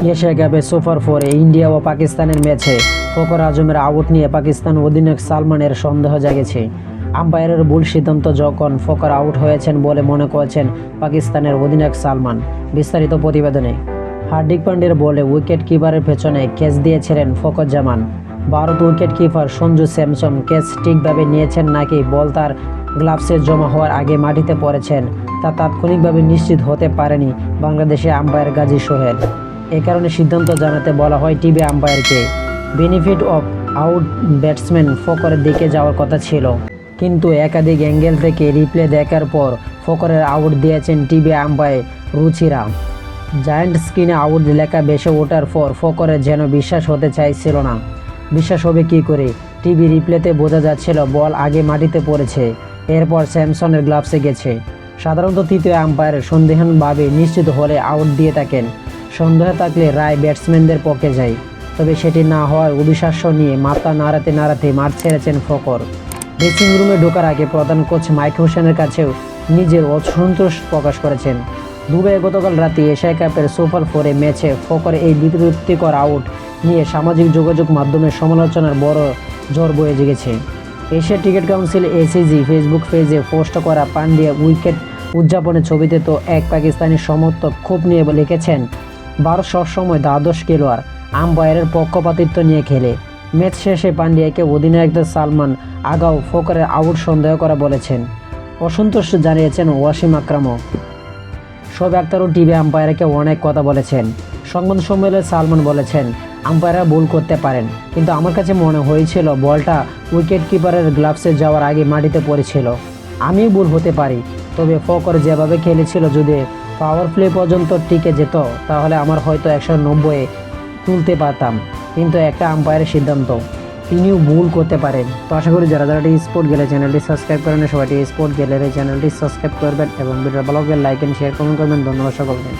Asia কাপে super ফোরে India ও পাকিস্তানের ম্যাচে ফখর আজমের আউট নিয়ে পাকিস্তান অধিনায়ক সালমানের সন্দেহ জাগেছে। আম্পায়ারের ভুল সিদ্ধান্ত যখন ফখর আউট হয়েছেন বলে মনে করছেন পাকিস্তানের অধিনায়ক সালমান। বিস্তারিত প্রতিবেদনে। হার্দিক পান্ডিয়ার বলে উইকেট কিপারের পেছনে ক্যাচ দিয়েছিলেন Fakhar Zaman. Bharat wicket keeper Sanju Samson catch ঠিকভাবে নিয়েছেন নাকি বল তার গ্লাভসে জমা হওয়ার আগে মাটিতে পড়েছেন তা তাৎক্ষণিকভাবে নিশ্চিত হতে পারেনি বাংলাদেশে আম্পায়ার গাজী সোহেল। এ কারণে সিদ্ধান্ত জানাতে বলা হয় টিভি আম্পায়ারকে। বেনিফিট অফ আউট ব্যাটসম্যান ফখরের দিকে যাওয়ার কথা ছিল, কিন্তু একাধিক অ্যাঙ্গেল থেকে রিপ্লে দেখার পর ফখরের আউট দিয়েছেন টিভি আম্পায়ার রুচিরা। জায়ান্ট স্ক্রিনে আউট লেখা ভেসে ওঠার পর ফখরের যেন বিশ্বাস হতে চাইছিল না। বিশ্বাস হবে কী করে? টিভি রিপ্লেতে বোঝা যাচ্ছিল বল আগে মাটিতে পড়েছে, এরপর স্যামসনের গ্লাভসে গেছে। সাধারণত তৃতীয় আম্পায়ার সন্দেহভাবে নিশ্চিত হলে আউট দিয়ে থাকেন। সন্দেহ থাকলে রায় ব্যাটসম্যানদের পক্ষে যায়, তবে সেটি না হওয়ার অবিশ্বাস্য নিয়ে মাথা নাড়াতে নাড়াতে মাঠ ছেড়েছেন ফখর। ড্রেসিং রুমে ঢোকার আগে প্রধান কোচ মাইক হোসেনের কাছেও নিজের অসন্তোষ প্রকাশ করেছেন। দুবাইয়ে গতকাল রাতে এশিয়া কাপের সুপার ফোরে ম্যাচে ফখর এই বিরক্তিকর আউট নিয়ে সামাজিক যোগাযোগ মাধ্যমে সমালোচনার বড় ঝড় বয়ে জেগেছে। Asia cricket council ACG Facebook পেজে পোস্ট করা পান্ডিয়া উইকেট উদযাপনের ছবিতে তো এক পাকিস্তানি সমর্থক ক্ষোভ নিয়ে লিখেছেন, ভারত সবসময় দ্বাদশ খেলোয়াড় আম্পায়ারের পক্ষপাতিত্ব নিয়ে খেলে। ম্যাচ শেষে পান্ডিয়াকে অধিনায়ক সালমান আগাও ফখরের আউট সন্দেহ করা বলেছেন। অসন্তোষ জানিয়েছেন ওয়াসিম আকরামও। শোয়েব আখতারও টিভি আম্পায়ারকে অনেক কথা বলেছেন। সংবাদ সম্মেলনে সালমান বলেছেন, আম্পায়াররা ভুল করতে পারেন, কিন্তু আমার কাছে মনে হয়েছিল বলটা উইকেট কিপারের গ্লাভসে যাওয়ার আগে মাটিতে পড়েছিল। আমিও ভুল হতে পারি, তবে ফখর যেভাবে খেলেছিল যদি পাওয়ার প্লে পর্যন্ত টিকে যেত তাহলে আমার হয়তো 190-এ তুলতে পারতাম, কিন্তু একটা আম্পায়ারের সিদ্ধান্ত, তিনিও ভুল করতে পারেন। তো আশা করি যারা যারা স্পোর্ট গ্যালারি চ্যানেলটি সাবস্ক্রাইব করেন সবাই স্পোর্ট গ্যালারি চ্যানেলটি সাবস্ক্রাইব করবেন এবং ভিডিও ভালো লাগলে লাইক এন্ড শেয়ার কমেন্ট করবেন। ধন্যবাদ সকলকে।